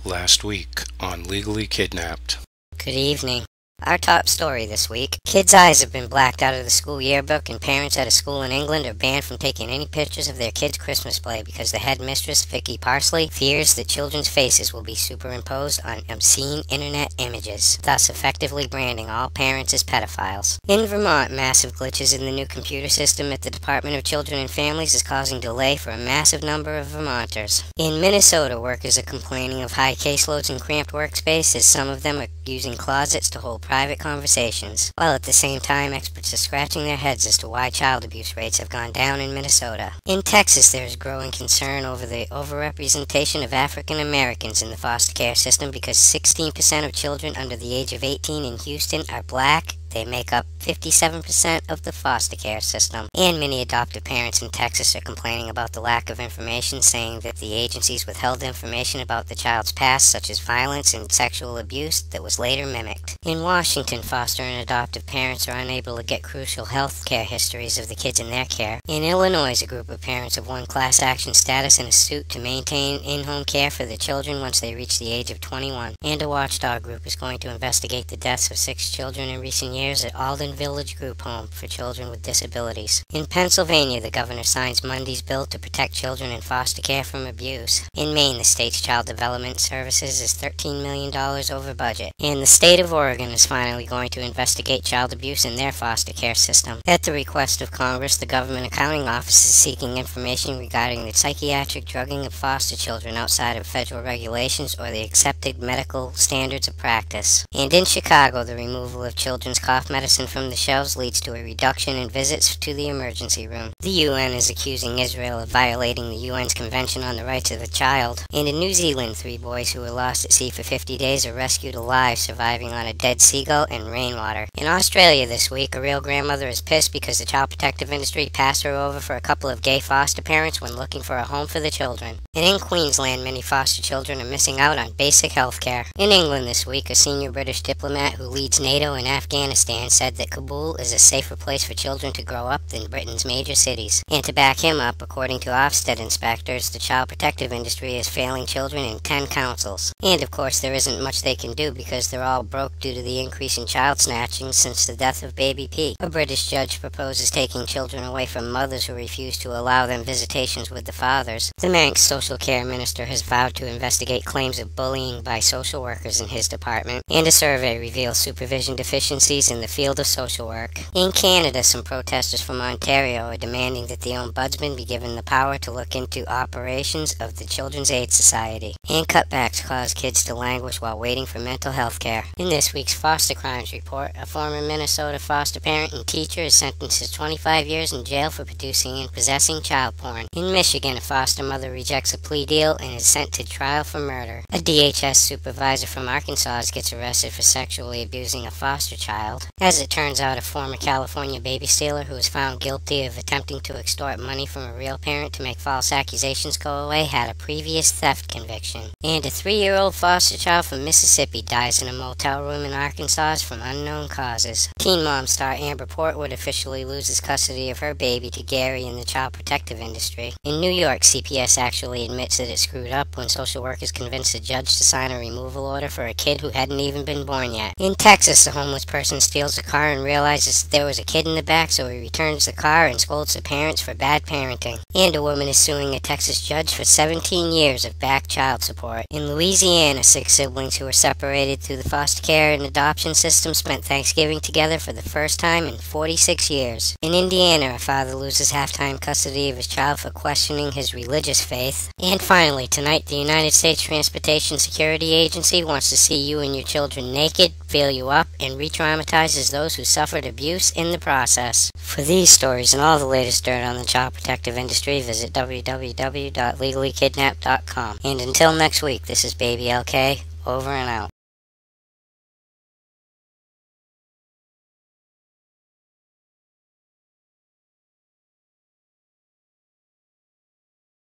last week on Legally Kidnapped. Good evening. Our top story this week. Kids' eyes have been blacked out of the school yearbook, and parents at a school in England are banned from taking any pictures of their kids' Christmas play because the headmistress, Vicky Parsley, fears that children's faces will be superimposed on obscene internet images, thus effectively branding all parents as pedophiles. In Vermont, massive glitches in the new computer system at the Department of Children and Families is causing delay for a massive number of Vermonters. In Minnesota, workers are complaining of high caseloads and cramped workspace, as some of them are using closets to hold private conversations, while at the same time experts are scratching their heads as to why child abuse rates have gone down in Minnesota. In Texas, there is growing concern over the overrepresentation of African Americans in the foster care system because 16% of children under the age of 18 in Houston are black. They make up 57% of the foster care system. And many adoptive parents in Texas are complaining about the lack of information, saying that the agencies withheld information about the child's past, such as violence and sexual abuse, that was later mimicked. In Washington, foster and adoptive parents are unable to get crucial health care histories of the kids in their care. In Illinois, a group of parents have won class action status in a suit to maintain in-home care for the children once they reach the age of 21. And a watchdog group is going to investigate the deaths of 6 children in recent years at Alden Village Group Home for Children with Disabilities. In Pennsylvania, the governor signs Monday's bill to protect children in foster care from abuse. In Maine, the state's Child Development Services is $13 million over budget. And the state of Oregon is finally going to investigate child abuse in their foster care system. At the request of Congress, the Government Accounting Office is seeking information regarding the psychiatric drugging of foster children outside of federal regulations or the accepted medical standards of practice. And in Chicago, the removal of children's cough medicine from the shelves leads to a reduction in visits to the emergency room. The UN is accusing Israel of violating the UN's Convention on the Rights of the Child. And in New Zealand, 3 boys who were lost at sea for 50 days are rescued alive, surviving on a dead seagull and rainwater. In Australia this week, a real grandmother is pissed because the child protective industry passed her over for a couple of gay foster parents when looking for a home for the children. And in Queensland, many foster children are missing out on basic health care. In England this week, a senior British diplomat who leads NATO in Afghanistan said that Kabul is a safer place for children to grow up than Britain's major cities. And to back him up, according to Ofsted inspectors, the child protective industry is failing children in 10 councils. And of course, there isn't much they can do because they're all broke due to the increase in child snatching since the death of baby P. A British judge proposes taking children away from mothers who refuse to allow them visitations with the fathers. The Manx social care minister has vowed to investigate claims of bullying by social workers in his department, and a survey reveals supervision deficiencies in the field of social work. In Canada, some protesters from Ontario are demanding that the ombudsman be given the power to look into operations of the Children's Aid Society. And cutbacks cause kids to languish while waiting for mental health care. In this week's Foster Crimes Report, a former Minnesota foster parent and teacher is sentenced to 25 years in jail for producing and possessing child porn. In Michigan, a foster mother rejects a plea deal and is sent to trial for murder. A DHS supervisor from Arkansas gets arrested for sexually abusing a foster child. As it turns out, a former California baby stealer who was found guilty of attempting to extort money from a real parent to make false accusations go away had a previous theft conviction. And a 3-year-old foster child from Mississippi dies in a motel room in Arkansas from unknown causes. Teen Mom star Amber Portwood officially loses custody of her baby to Gary in the child protective industry. In New York, CPS actually admits that it screwed up when social workers convinced a judge to sign a removal order for a kid who hadn't even been born yet. In Texas, a homeless person steals a car and realizes that there was a kid in the back, so he returns the car and scolds the parents for bad parenting. And a woman is suing a Texas judge for 17 years of back child support. In Louisiana, 6 siblings who were separated through the foster care and adoption system spent Thanksgiving together for the first time in 46 years. In Indiana, a father loses half-time custody of his child for questioning his religious faith. And finally, tonight, the United States Transportation Security Agency wants to see you and your children naked, fill you up, and re-traumatizes those who suffered abuse in the process. For these stories and all the latest dirt on the child protective industry, visit www.legallykidnapped.com. And until next week, this is Baby LK, over and out.